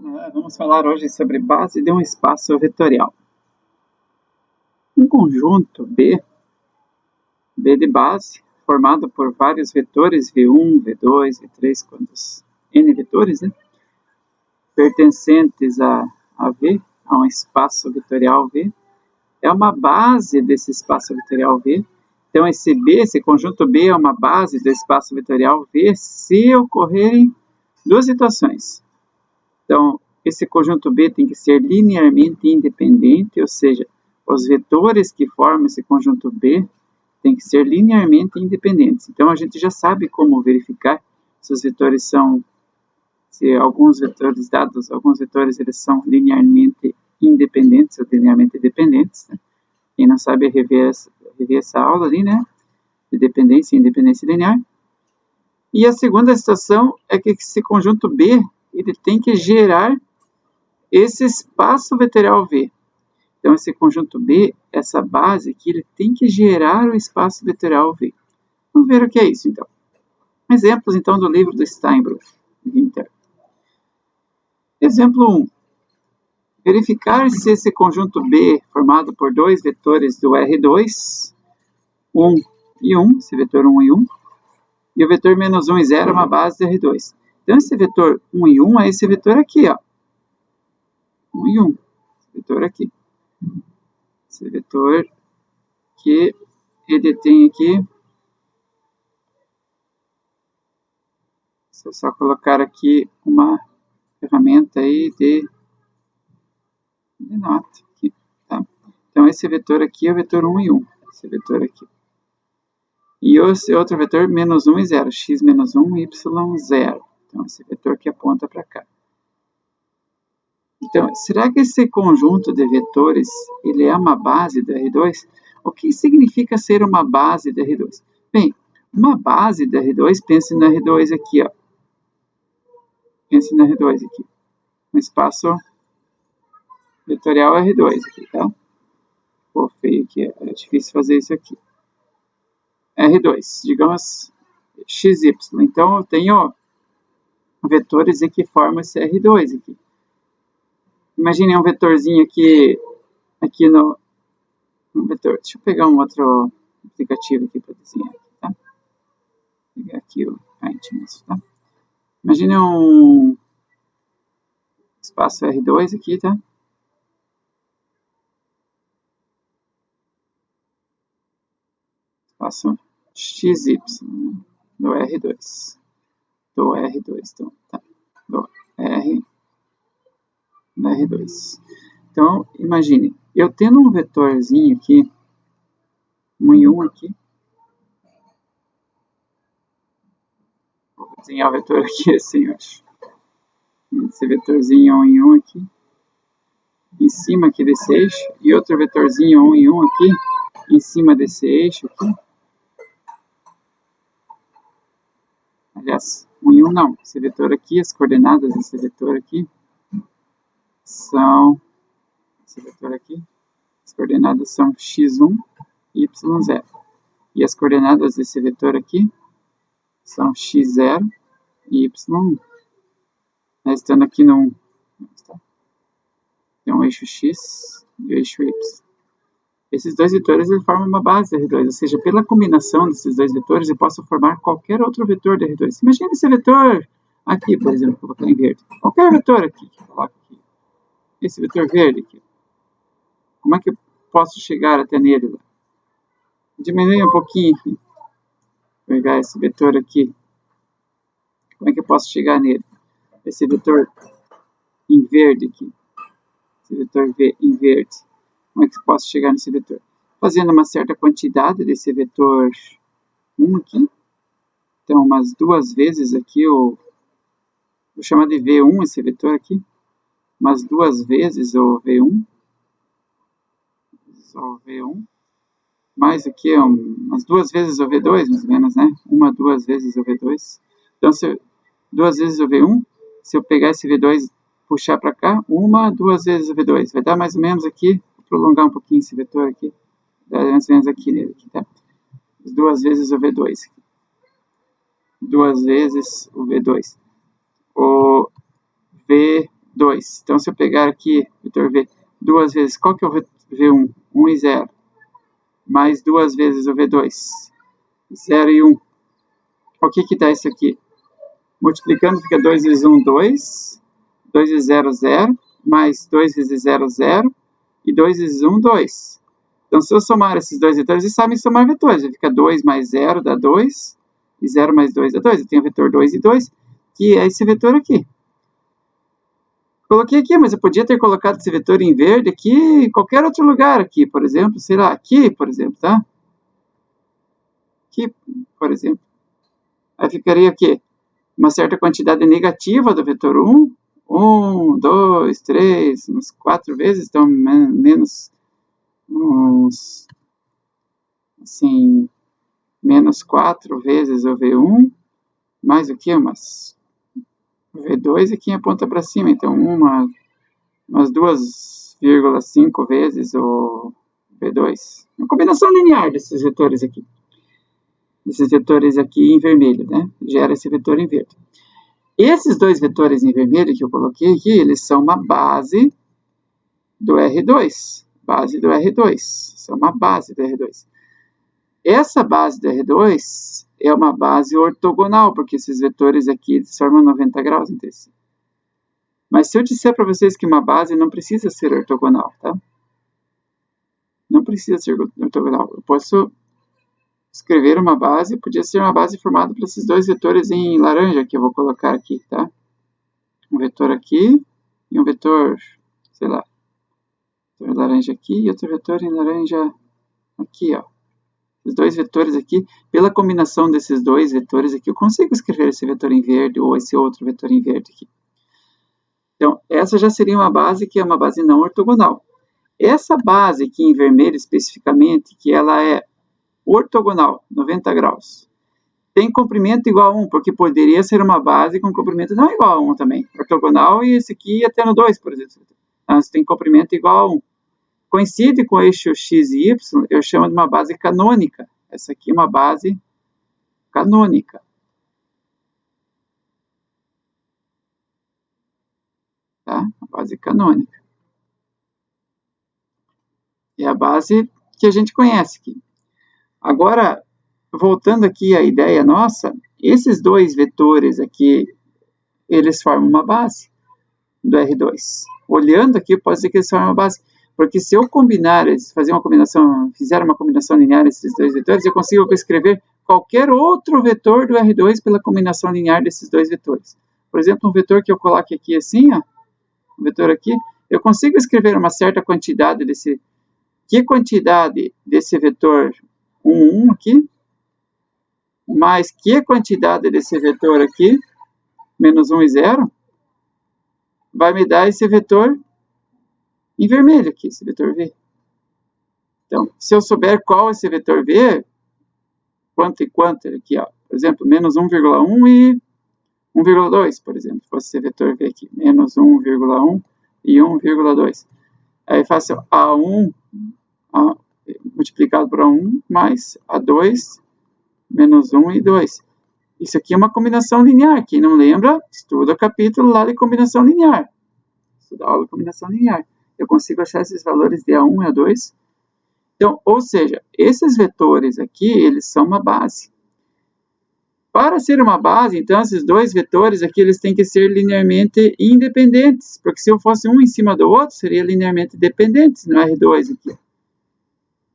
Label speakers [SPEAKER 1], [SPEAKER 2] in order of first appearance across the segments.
[SPEAKER 1] Vamos falar hoje sobre base de um espaço vetorial. Um conjunto B de base, formado por vários vetores V1, V2, V3, quantos N vetores, pertencentes a V, a um espaço vetorial V, é uma base desse espaço vetorial V. Então, esse conjunto B é uma base do espaço vetorial V se ocorrerem duas situações. Então, esse conjunto B tem que ser linearmente independente, ou seja, os vetores que formam esse conjunto B têm que ser linearmente independentes. Então, a gente já sabe como verificar se os vetores são, se alguns vetores dados, alguns vetores eles são linearmente independentes ou linearmente dependentes. Quem não sabe rever essa aula ali, de dependência e independência linear. E a segunda situação é que esse conjunto B ele tem que gerar esse espaço vetorial V. Então, esse conjunto B, essa base aqui, ele tem que gerar o espaço vetorial V. Vamos ver o que é isso, então. Exemplos, então, do livro do Steinbruch. Exemplo 1. Verificar se esse conjunto B, formado por dois vetores do R2, 1 e 1, esse vetor 1 e 1, e o vetor menos 1 e 0 é uma base do R2. Então, esse vetor 1 e 1 é esse vetor aqui, ó. 1 e 1. Esse vetor aqui. Esse vetor que ele tem aqui. Deixa eu só colocar aqui uma ferramenta aí de nota. Aqui, tá? Então, esse vetor aqui é o vetor 1 e 1. Esse vetor aqui. E esse outro vetor, menos 1 e 0. X menos 1, Y 0. Então, esse vetor que aponta para cá. Então, será que esse conjunto de vetores ele é uma base do R2? O que significa ser uma base do R2? Bem, uma base do R2, pense no R2 aqui, ó. Pense no R2 aqui. Um espaço vetorial R2 aqui, tá? Ficou feio aqui, é difícil fazer isso aqui. R2, digamos XY. Então, eu tenho vetores aqui que formam esse R2 aqui. Imagine um vetorzinho aqui no vetor. Deixa eu pegar um outro aplicativo aqui para desenhar, tá? Vou pegar aqui o Paint, tá? Imagine um espaço R2 aqui, tá? Espaço XY, do R2. Do R2, então, tá? Do R2. Então, imagine, eu tendo um vetorzinho aqui, 1 e 1 aqui. Vou desenhar o vetor aqui assim, eu acho. Esse vetorzinho 1 e 1 aqui. Em cima aqui desse eixo. E outro vetorzinho 1 e 1 aqui. Em cima desse eixo aqui. Aliás, 1 e 1 não. Esse vetor aqui, as coordenadas desse vetor aqui são... Esse vetor aqui. As coordenadas são x1 e y0. E as coordenadas desse vetor aqui são x0 e y1. Estando aqui no... Tem um eixo x e o eixo y. Esses dois vetores eles formam uma base de R2, ou seja, pela combinação desses dois vetores eu posso formar qualquer outro vetor de R2. Imagina esse vetor aqui, por exemplo, que eu vou colocar em verde. Qualquer vetor aqui, que eu coloco aqui. Esse vetor verde aqui. Como é que eu posso chegar até nele? Diminuir um pouquinho aqui. Vou pegar esse vetor aqui. Como é que eu posso chegar nele? Esse vetor em verde aqui. Esse vetor V em verde. Como é que eu posso chegar nesse vetor? Fazendo uma certa quantidade desse vetor 1 aqui. Então, umas duas vezes aqui, vou chamar de V1 esse vetor aqui. Umas duas vezes o V1. Só o V1. Mais aqui, umas duas vezes o V2, mais ou menos, né? Uma, duas vezes o V2. Então, duas vezes o V1. Se eu pegar esse V2 puxar para cá, uma, duas vezes o V2. Vai dar mais ou menos aqui, vou prolongar um pouquinho esse vetor aqui. Vai dar mais ou menos aqui nele, tá? Duas vezes o V2. Duas vezes o V2. O V2 2. Então, se eu pegar aqui, vetor V, duas vezes, qual que é o V1? 1 e 0. Mais duas vezes o V2. 0 e 1. O que dá isso aqui? Multiplicando fica 2 vezes 1, 2. 2 vezes 0, 0. Mais 2 vezes 0, 0. E 2 vezes 1, 2. Então, se eu somar esses dois vetores, eles sabem somar vetores. Fica 2 mais 0 dá 2. E 0 mais 2 dá 2. Eu tenho o vetor 2 e 2, que é esse vetor aqui. Coloquei aqui, mas eu podia ter colocado esse vetor em verde aqui em qualquer outro lugar aqui, por exemplo, sei lá, aqui, por exemplo, tá? Aqui, por exemplo. Aí ficaria o quê? Uma certa quantidade negativa do vetor 1. 1, 2, 3, umas 4 vezes, então menos uns, assim, menos 4 vezes o V1, mais o que? Umas V2 aqui aponta para cima, então umas 2,5 vezes o V2. Uma combinação linear desses vetores aqui. Esses vetores aqui em vermelho, né? Gera esse vetor em verde. Esses dois vetores em vermelho que eu coloquei aqui, eles são uma base do R2. Base do R2. São uma base do R2. Essa base do R2 é uma base ortogonal, porque esses vetores aqui formam 90 graus entre si. Mas se eu disser para vocês que uma base não precisa ser ortogonal, tá? Não precisa ser ortogonal. Eu posso escrever uma base, podia ser uma base formada por esses dois vetores em laranja que eu vou colocar aqui, tá? Um vetor aqui e um vetor, sei lá, vetor em laranja aqui e outro vetor em laranja aqui, ó. Os dois vetores aqui, pela combinação desses dois vetores aqui, eu consigo escrever esse vetor em verde ou esse outro vetor em verde aqui. Então, essa já seria uma base que é uma base não ortogonal. Essa base aqui em vermelho especificamente, que ela é ortogonal, 90 graus, tem comprimento igual a 1, porque poderia ser uma base com comprimento não igual a 1 também. Ortogonal e esse aqui até no 2, por exemplo. Mas tem comprimento igual a 1. Coincide com o eixo x e y, eu chamo de uma base canônica. Essa aqui é uma base canônica. Tá? Uma base canônica. É a base que a gente conhece aqui. Agora, voltando aqui à ideia nossa, esses dois vetores aqui, eles formam uma base do R2. Olhando aqui, pode ser que eles formem uma base. Porque se eu combinar, fizer uma combinação linear esses dois vetores, eu consigo escrever qualquer outro vetor do R2 pela combinação linear desses dois vetores. Por exemplo, um vetor que eu coloque aqui assim, ó, um vetor aqui, eu consigo escrever uma certa quantidade desse... Que quantidade desse vetor 1, 1 aqui, mais que quantidade desse vetor aqui, menos 1 e 0, vai me dar esse vetor em vermelho aqui, esse vetor V. Então, se eu souber qual é esse vetor V, quanto e quanto aqui, ó, por exemplo, menos 1,1 e 1,2, por exemplo, fosse esse vetor V aqui, menos 1,1 e 1,2. Aí faço A1 multiplicado por A1 mais A2 menos 1 e 2. Isso aqui é uma combinação linear. Quem não lembra, estuda o capítulo lá de combinação linear. Estuda a aula de combinação linear. Eu consigo achar esses valores de A1 e A2. Então, ou seja, esses vetores aqui, eles são uma base. Para ser uma base, então, esses dois vetores aqui, eles têm que ser linearmente independentes. Porque se eu fosse um em cima do outro, seria linearmente dependentes no R2 aqui.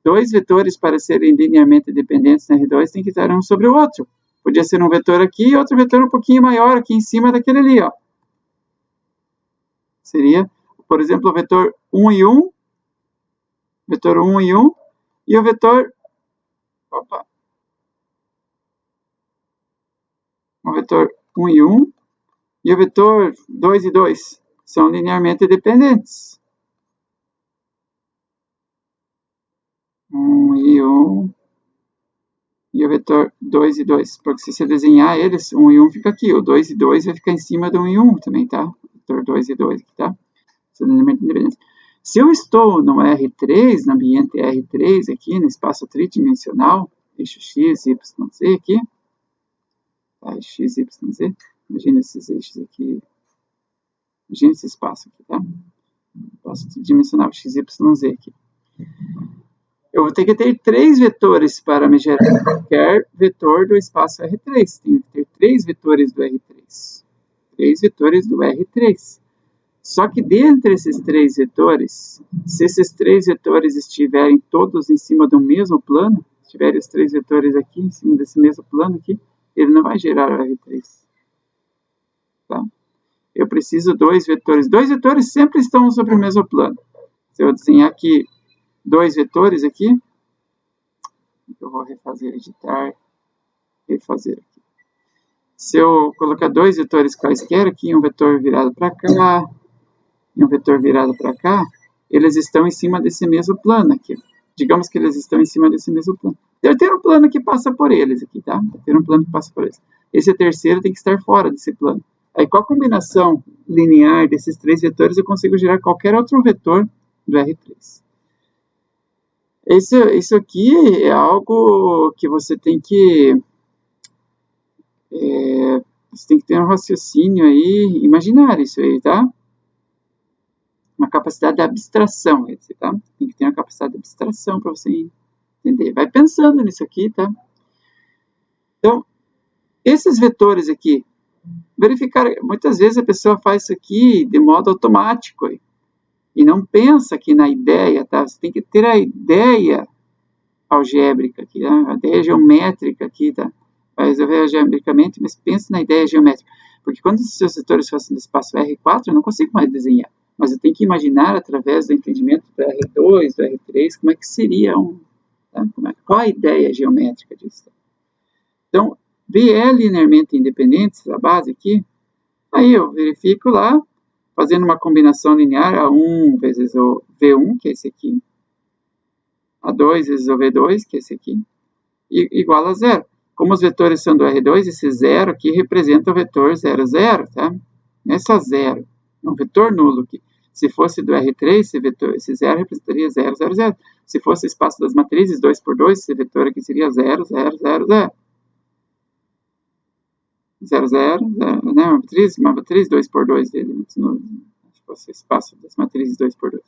[SPEAKER 1] Dois vetores, para serem linearmente dependentes no R2, tem que estar um sobre o outro. Podia ser um vetor aqui e outro vetor um pouquinho maior aqui em cima daquele ali, ó. Seria, por exemplo, o vetor 1 e 1, vetor 1 e 1, e o vetor, o vetor 1 e 1, e o vetor 2 e 2, são linearmente dependentes. 1 e 1, e o vetor 2 e 2, porque se você desenhar eles, 1 e 1 fica aqui, o 2 e 2 vai ficar em cima do 1 e 1 também, tá? Vetor 2 e 2 aqui, tá? São linearmente independentes. Se eu estou no R3, no ambiente R3 aqui, no espaço tridimensional, eixo x, y, z aqui, tá? X, y, z, imagina esses eixos aqui, Imagina esse espaço aqui, tá? Espaço tridimensional XYZ aqui. Eu vou ter que ter 3 vetores para me gerar qualquer vetor do espaço R3. Tenho que ter 3 vetores do R3. 3 vetores do R3. Só que dentre esses 3 vetores, se esses 3 vetores estiverem todos em cima do mesmo plano, se tiverem os 3 vetores aqui em cima desse mesmo plano aqui, ele não vai gerar o R3. Tá? Eu preciso 2 vetores. 2 vetores sempre estão sobre o mesmo plano. Se eu desenhar aqui 2 vetores aqui, eu vou refazer, editar, refazer aqui. Se eu colocar 2 vetores quaisquer aqui, um vetor virado para cá e um vetor virado para cá, eles estão em cima desse mesmo plano aqui. Digamos que eles estão em cima desse mesmo plano. Deve ter um plano que passa por eles aqui, tá? Deve ter um plano que passa por eles. Esse terceiro tem que estar fora desse plano. Aí, com a combinação linear desses 3 vetores, eu consigo gerar qualquer outro vetor do R3. Isso aqui é algo que você tem que ter um raciocínio aí, imaginar isso aí, tá? Uma capacidade de abstração, tá? Tem que ter uma capacidade de abstração para você entender. Vai pensando nisso aqui, tá? Então, esses vetores aqui, verificar, muitas vezes a pessoa faz isso aqui de modo automático aí, e não pensa aqui na ideia, tá? Você tem que ter a ideia algébrica aqui, tá? A ideia geométrica aqui, tá? Vai resolver algebricamente, mas pense na ideia geométrica. Porque quando os seus vetores fossem do espaço R4, eu não consigo mais desenhar. Mas eu tenho que imaginar, através do entendimento do R2, do R3, como é que seria tá? Qual a ideia geométrica disso? Então, B é linearmente independente, a base aqui. Aí eu verifico lá, fazendo uma combinação linear, A1 vezes o V1, que é esse aqui, A2 vezes o V2, que é esse aqui, igual a 0. Como os vetores são do R2, esse 0 aqui representa o vetor 0, 0, tá? Não é só 0, é um vetor nulo aqui. Se fosse do R3, esse 0 representaria 0, 0, 0. Se fosse o espaço das matrizes, 2 por 2, esse vetor aqui seria 0, 0, 0, 0. 0, 0, 0, né? Uma matriz 2 por 2 dele. Se fosse o espaço das matrizes 2 por 2.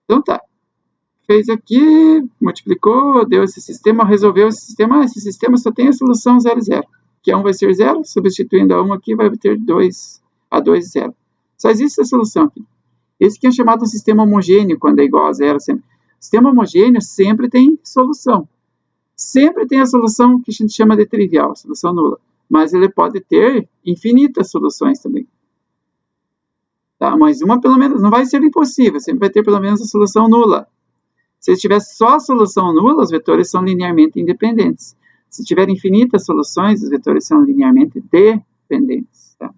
[SPEAKER 1] Então tá. Fez aqui, multiplicou, deu esse sistema, resolveu esse sistema. Esse sistema só tem a solução 0, 0. Que A1 vai ser 0, substituindo A1 aqui, vai ter 2, A2, 0. Só existe essa solução aqui. Esse que é chamado sistema homogêneo, quando é igual a 0 sempre. Sistema homogêneo sempre tem solução. Sempre tem a solução que a gente chama de trivial, solução nula. Mas ele pode ter infinitas soluções também. Tá? Mas uma, pelo menos, não vai ser impossível. Sempre vai ter, pelo menos, a solução nula. Se tiver só a solução nula, os vetores são linearmente independentes. Se tiver infinitas soluções, os vetores são linearmente dependentes. Tá?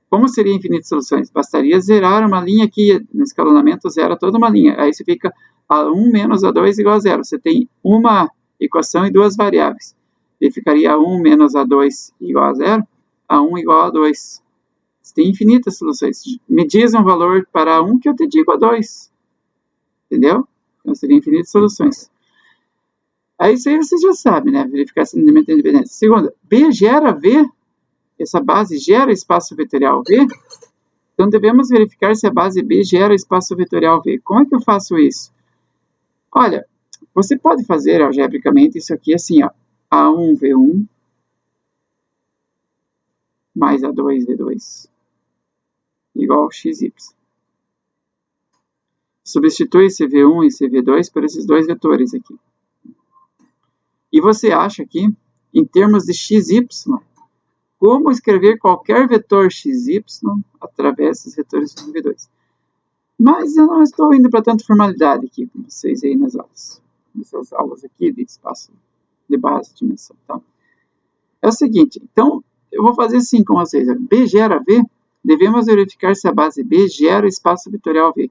[SPEAKER 1] Como seria infinitas soluções? Bastaria zerar uma linha aqui, no escalonamento zera toda uma linha. Aí você fica A1 menos A2 igual a 0. Você tem uma equação e 2 variáveis. E ficaria A1 menos A2 igual a 0, A1 igual a 2. Você tem infinitas soluções. Me diz um valor para A1 que eu te digo a 2. Entendeu? Então, seriam infinitas soluções. Aí, isso aí você já sabe, né? Verificar se o elemento é independente. Segunda, B gera V. Essa base gera espaço vetorial V. Então, devemos verificar se a base B gera espaço vetorial V. Como é que eu faço isso? Olha, você pode fazer algebricamente isso aqui assim, ó. A1, V1, mais A2, V2, igual a XY. Substitui esse V1 e esse V2 por esses dois vetores aqui. E você acha aqui, em termos de XY, como escrever qualquer vetor XY através desses vetores do V2. Mas eu não estou indo para tanta formalidade aqui com vocês aí nas aulas. Nessas aulas aqui de espaço de base, dimensão, tá? É o seguinte, então, eu vou fazer assim com vocês. B gera V, devemos verificar se a base B gera o espaço vetorial V.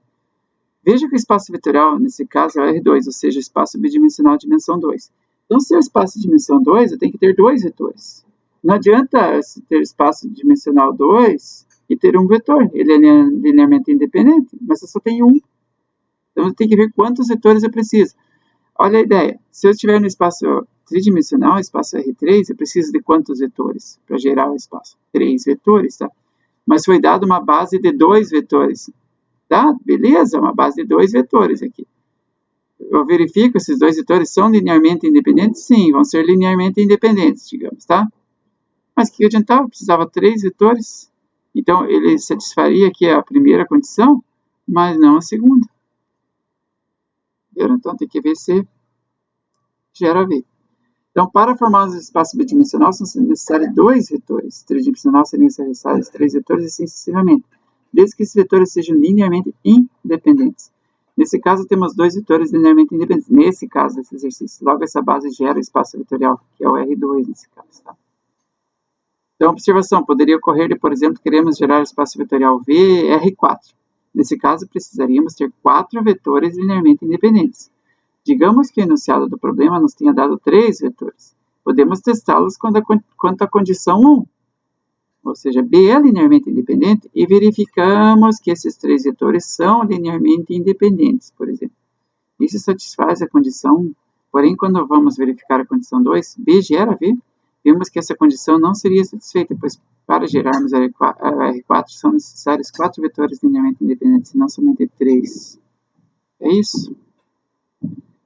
[SPEAKER 1] Veja que o espaço vetorial, nesse caso, é o R2, ou seja, o espaço bidimensional de dimensão 2. Então, se é o espaço de dimensão 2, eu tenho que ter 2 vetores. Não adianta ter espaço dimensional 2 e ter um vetor. Ele é linearmente independente, mas eu só tenho um. Então, eu tenho que ver quantos vetores eu preciso. Olha a ideia. Se eu estiver no espaço tridimensional, espaço R3, eu preciso de quantos vetores para gerar o espaço? 3 vetores, tá? mas foi dada uma base de 2 vetores. Tá? Beleza, uma base de 2 vetores aqui. Eu verifico se esses 2 vetores são linearmente independentes? Sim, vão ser linearmente independentes, digamos, tá? Mas o que adiantava? Precisava 3 vetores. Então, ele satisfaria aqui a primeira condição, mas não a segunda. Então, tem que ver se gera V. Então, para formar um espaço bidimensional, são necessários 2 vetores. Tridimensional seriam necessários 3 vetores e assim sucessivamente, desde que esses vetores sejam linearmente independentes. Nesse caso, temos 2 vetores linearmente independentes. Nesse caso, desse exercício, logo essa base gera o espaço vetorial, que é o R2 nesse caso. Tá? Então, observação, poderia ocorrer de, por exemplo, queremos gerar o espaço vetorial V, R4. Nesse caso, precisaríamos ter 4 vetores linearmente independentes. Digamos que o enunciado do problema nos tenha dado 3 vetores. Podemos testá-los quanto à condição 1, ou seja, B é linearmente independente, e verificamos que esses 3 vetores são linearmente independentes, por exemplo. Isso satisfaz a condição 1, porém, quando vamos verificar a condição 2, B gera V, vemos que essa condição não seria satisfeita, pois para gerarmos a R4 são necessários 4 vetores linearmente independentes, e não somente 3. É isso.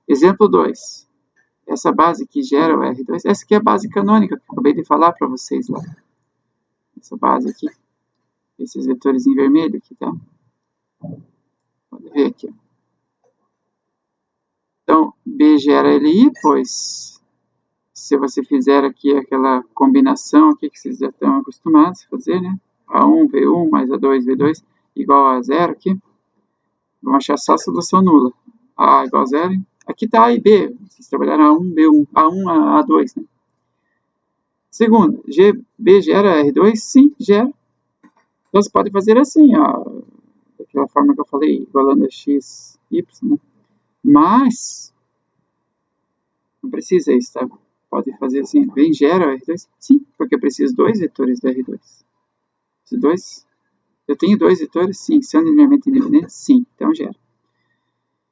[SPEAKER 1] Exemplo 2. Essa base que gera o R2, essa aqui é a base canônica que eu acabei de falar para vocês lá. Essa base aqui. Esses vetores em vermelho aqui, tá? Pode ver aqui. Então, B gera LI, pois se você fizer aqui aquela combinação aqui que vocês já estão acostumados a fazer, né? A1, V1 mais A2, V2 igual a 0 aqui. Vamos achar só a solução nula. A igual a 0. Aqui está A e B. Vocês trabalharam A1, B1, A1, A2, né? Segundo, B gera R2? Sim, gera. Então, você pode fazer assim, ó, daquela forma que eu falei, igualando a x, y, né? Mas, não precisa isso, tá? Pode fazer assim, B gera R2? Sim, porque eu preciso 2 vetores do R2. Esses dois, eu tenho 2 vetores? Sim. São linearmente independentes? Sim, então gera.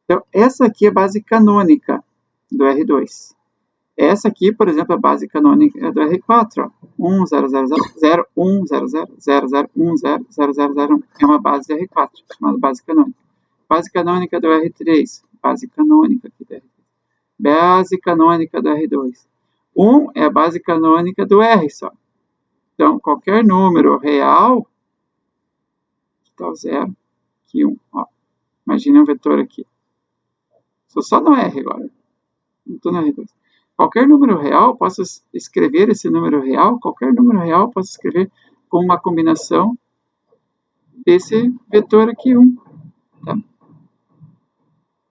[SPEAKER 1] Então, essa aqui é a base canônica do R2. Essa aqui, por exemplo, é a base canônica do R4. 1, 0, 0, 0, 0, 1, 0, 0, 0, 0, 1, 0, 0, 0, 0, 1. É uma base do R4, chamada base canônica. Base canônica do R3. Base canônica aqui do R3. Base canônica do R2. 1 é a base canônica do R só. Então, qualquer número real, aqui está o 0, aqui 1. Ó. Imagina um vetor aqui. Estou só no R agora. Não estou no R2. Qualquer número real, posso escrever esse número real, qualquer número real, posso escrever com uma combinação desse vetor aqui, 1. Tá?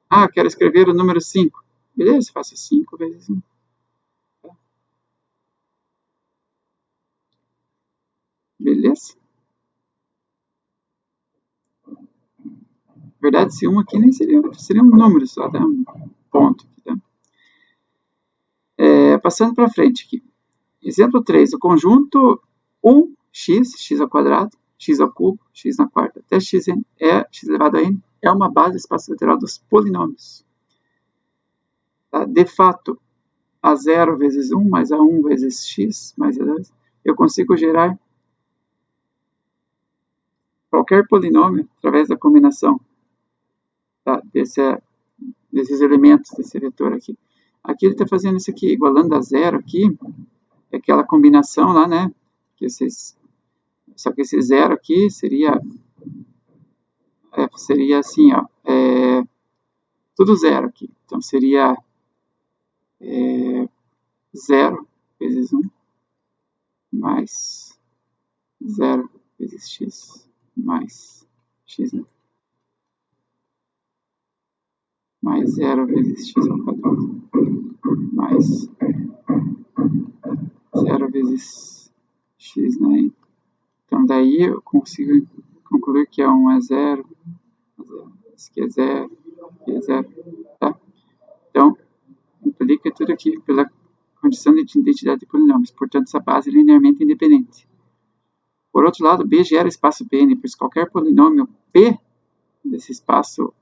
[SPEAKER 1] Ah, eu quero escrever o número 5. Beleza, faço 5 vezes 1. Tá? Beleza? Na verdade, esse 1 aqui nem seria um número só, tá? Um ponto. Tá? Passando para frente aqui. Exemplo 3. O conjunto 1x, x ao quadrado, x ao cubo, x na quarta, até xn, x elevado a n, é uma base do espaço vetorial dos polinômios. Tá? De fato, A0 vezes 1 mais A1 vezes x mais A2, eu consigo gerar qualquer polinômio através da combinação, tá? desses elementos desse vetor aqui. Aqui ele está fazendo isso aqui, igualando a 0 aqui, é aquela combinação lá, né? Que vocês... Só que esse 0 aqui seria assim, ó, tudo 0 aqui. Então, seria 0 vezes 1 mais 0 vezes x mais x, né? Mais 0 vezes x ao quadrado mais 0 vezes x, né? Então, daí eu consigo concluir que A1 é 0, isso aqui é 0, aqui é 0, tá? Então, implica tudo aqui pela condição de identidade de polinômios, portanto, essa base é linearmente independente. Por outro lado, B gera espaço Pn, pois qualquer polinômio P desse espaço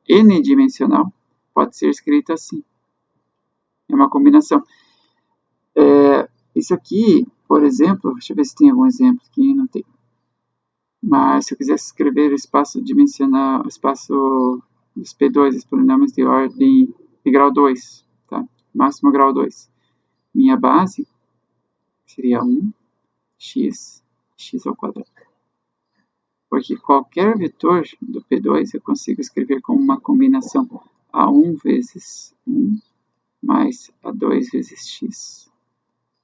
[SPEAKER 1] n-dimensional pode ser escrito assim. É uma combinação. É, isso aqui, por exemplo, deixa eu ver se tem algum exemplo aqui, não tem. Mas se eu quisesse escrever o espaço dimensional, o espaço dos P2, os polinômios de ordem de grau 2, tá? Máximo grau 2. Minha base seria 1x ao quadrado. Porque qualquer vetor do P2 eu consigo escrever como uma combinação A1 vezes 1 mais A2 vezes x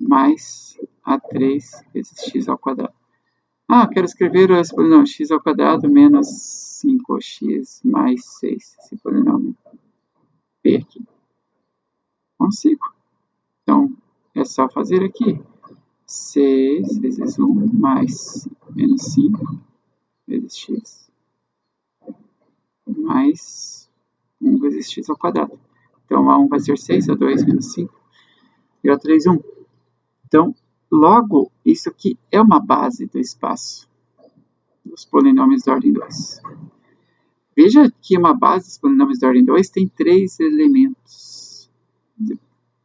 [SPEAKER 1] mais A3 vezes x ao quadrado. Ah, quero escrever esse polinômio x ao quadrado menos 5x mais 6, esse polinômio P aqui. Consigo. Então, é só fazer aqui. 6 vezes 1 mais menos 5 vezes x mais 1 vezes x ao quadrado. Então, A1 vai ser 6, A2 menos 5 e A3, 1. Então, logo, isso aqui é uma base do espaço dos polinômios de ordem 2. Veja que uma base dos polinômios de ordem 2 tem 3 elementos.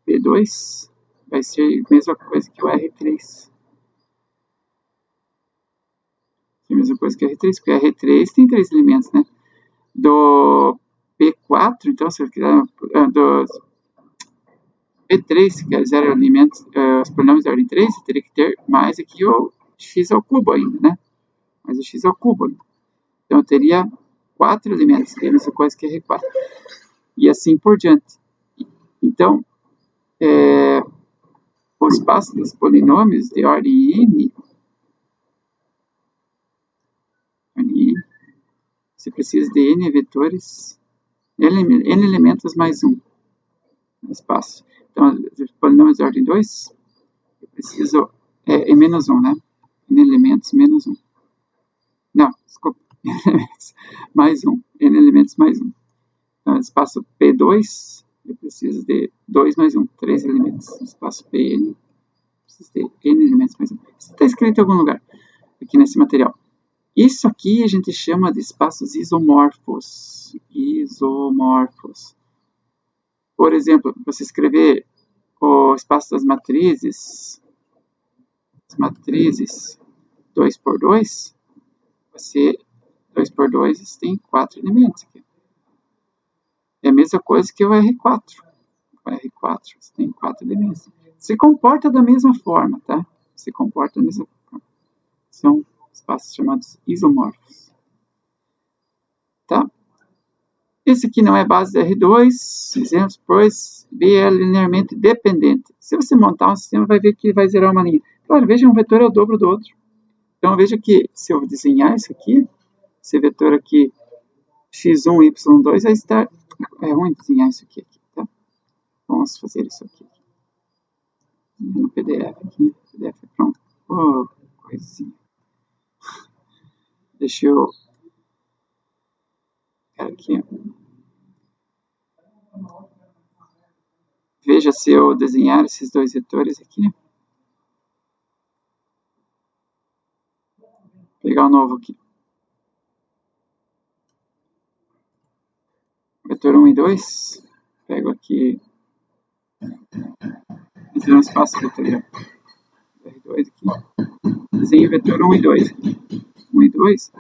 [SPEAKER 1] P2 vai ser a mesma coisa que o R3. É a mesma coisa que o R3, porque o R3 tem 3 elementos, né? Do P4, então, se eu quiser, do P3, que é 0 elementos, os polinômios de ordem 3, eu teria que ter mais aqui o x ao cubo ainda, né? Mais o x ao cubo ainda. Então, eu teria 4 elementos, que é a mesma coisa que R4. E assim por diante. Então, o espaço dos polinômios de ordem n, você precisa de n vetores, n elementos mais 1 no espaço. Então, os polinômios de ordem 2, eu preciso, é menos 1, né? N elementos menos 1. Não, desculpa. mais 1. N elementos mais 1. Então, no espaço P2, eu preciso de 2 mais 1, 3 elementos. No espaço Pn, eu preciso de N elementos mais 1. Isso está escrito em algum lugar, aqui nesse material. Isso aqui a gente chama de espaços isomorfos. Isomorfos. Por exemplo, você escrever o espaço das matrizes, as matrizes 2 por 2, você 2 por 2 tem 4 elementos aqui. É a mesma coisa que o R4. O R4 você tem 4 elementos. Se comporta da mesma forma, tá? Se comporta da mesma forma. São espaços chamados isomorfos. Tá? Esse aqui não é base de R2, exemplos, pois B é linearmente dependente. Se você montar um sistema, vai ver que vai zerar uma linha. Claro, veja, um vetor é o dobro do outro. Então, veja que se eu desenhar isso aqui, esse vetor aqui, x1, y2, vai estar... É ruim desenhar isso aqui, tá? Vamos fazer isso aqui. No PDF aqui, PDF pronto. Oh, coisinha. Deixa eu... Aqui. Veja se eu desenhar esses dois vetores aqui. Vou pegar o novo aqui. Vetor 1 e 2. Pego aqui. Desenho um espaço vetorial. R2 aqui. Desenho vetor 1 e 2. 1 e 2.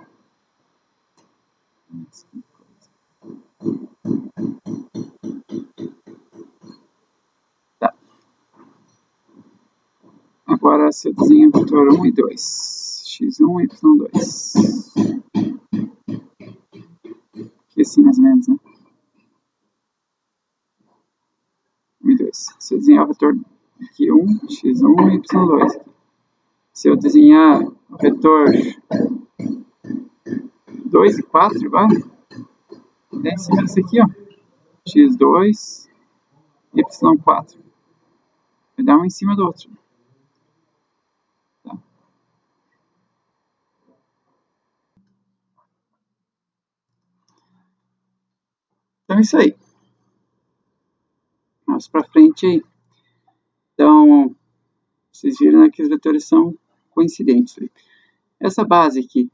[SPEAKER 1] Tá. Agora, se eu desenho vetor 1 e 2. x1 e y2. Aqui assim, mais ou menos, né? 1 e 2. Se eu desenhar o vetor aqui 1, x1 e y2. Se eu desenhar o vetor 2 e 4, agora, é em cima desse aqui, ó. x2, y4. Vai dar um em cima do outro. Tá. Então é isso aí. Vamos para frente aí. Então, vocês viram, né, que os vetores são coincidentes. Essa base aqui,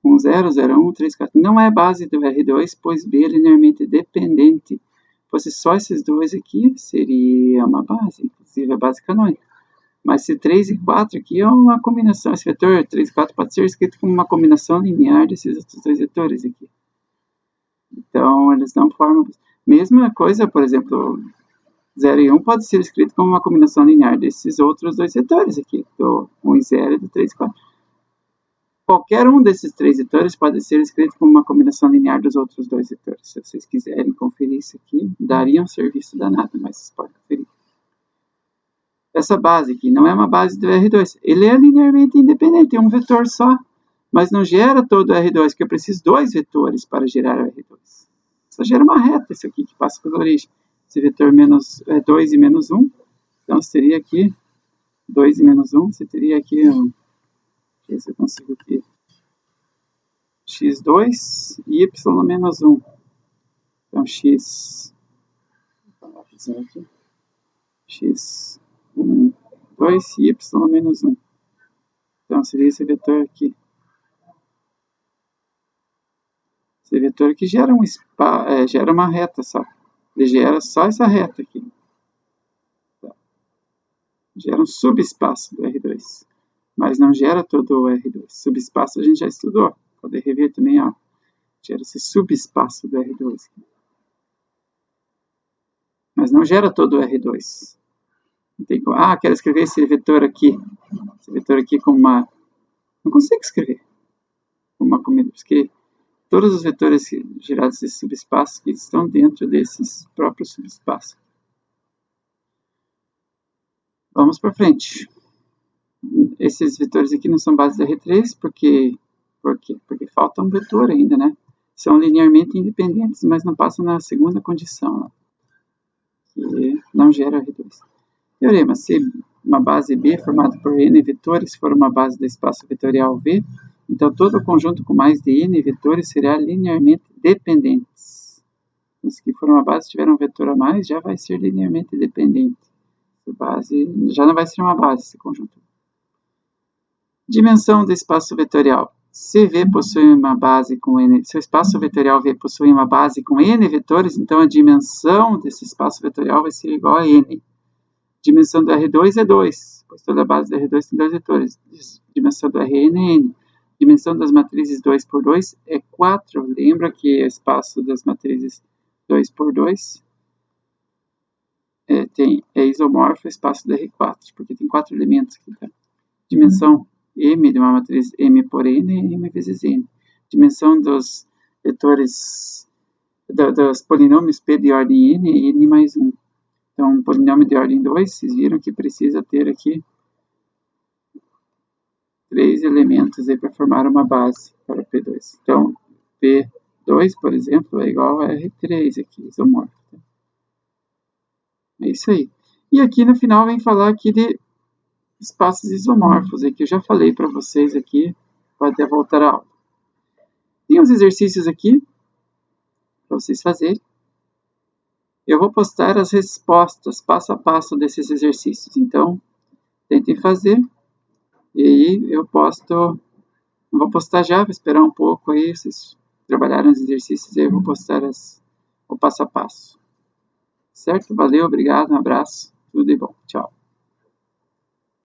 [SPEAKER 1] 1, 0, 0, 1, 3, 4, não é base do R2, pois B é linearmente dependente. Se fosse só esses dois aqui, seria uma base, inclusive a base canônica. Mas se 3 e 4 aqui é uma combinação, esse vetor 3 e 4 pode ser escrito como uma combinação linear desses outros dois vetores aqui. Então, eles não formam... Mesma coisa, por exemplo, 0 e 1 pode ser escrito como uma combinação linear desses outros dois vetores aqui, do 1 e 0 e do 3 e 4. Qualquer um desses três vetores pode ser escrito como uma combinação linear dos outros dois vetores. Se vocês quiserem conferir isso aqui, daria um serviço danado, mas vocês podem conferir. Essa base aqui não é uma base do R2. Ele é linearmente independente, é um vetor só, mas não gera todo o R2, porque eu preciso dois vetores para gerar o R2. Só gera uma reta, isso aqui, que passa pela origem. Esse vetor 2 e menos 1, então seria aqui 2 e menos 1, você teria aqui, deixa eu ver se eu consigo aqui, x2 e y menos 1. Então, x, aqui, x1, 2 e y menos 1. Então, seria esse vetor aqui. Esse vetor aqui gera, gera uma reta só. Ele gera só essa reta aqui. Tá. Gera um subespaço do R2. Mas não gera todo o R2. Subespaço a gente já estudou. Pode rever também, ó. Gera esse subespaço do R2. Mas não gera todo o R2. Não tem como... quero escrever esse vetor aqui. Esse vetor aqui como uma... Não consigo escrever como uma comida, porque todos os vetores gerados desse subespaço que estão dentro desses próprios subespaços. Vamos para frente. Esses vetores aqui não são bases da R3, porque falta um vetor ainda, né? São linearmente independentes, mas não passam na segunda condição, que não gera R2. Teorema: se uma base B formada por n vetores for uma base do espaço vetorial V, então todo o conjunto com mais de n vetores será linearmente dependente. Se que for uma base tiver um vetor a mais, já vai ser linearmente dependente. A base já não vai ser uma base esse conjunto. Dimensão do espaço vetorial. Se V possui uma base com n, se o espaço vetorial V possui uma base com n vetores, então a dimensão desse espaço vetorial vai ser igual a n. Dimensão do R2 é 2, pois toda a base do R2 tem dois vetores. Dimensão do Rn é n. Dimensão das matrizes 2 por 2 é 4. Lembra que o espaço das matrizes 2 por 2 é isomorfo ao espaço do R4, porque tem 4 elementos aqui. Tá? Dimensão M de uma matriz M por N é M vezes N. Dimensão dos vetores, dos polinômios P de ordem N é N mais 1. Então, um polinômio de ordem 2, vocês viram que precisa ter aqui 3 elementos para formar uma base para P2. Então, P2, por exemplo, é igual a R3 aqui, isomorfo. É isso aí. E aqui no final vem falar aqui de espaços isomorfos, que eu já falei para vocês aqui, pode até voltar a aula. Tem uns exercícios aqui para vocês fazerem. Eu vou postar as respostas passo a passo desses exercícios, então tentem fazer. E aí eu posto, não vou postar já, vou esperar um pouco aí, vocês trabalharem os exercícios e eu vou postar o passo a passo. Certo? Valeu, obrigado, um abraço, tudo de bom, tchau.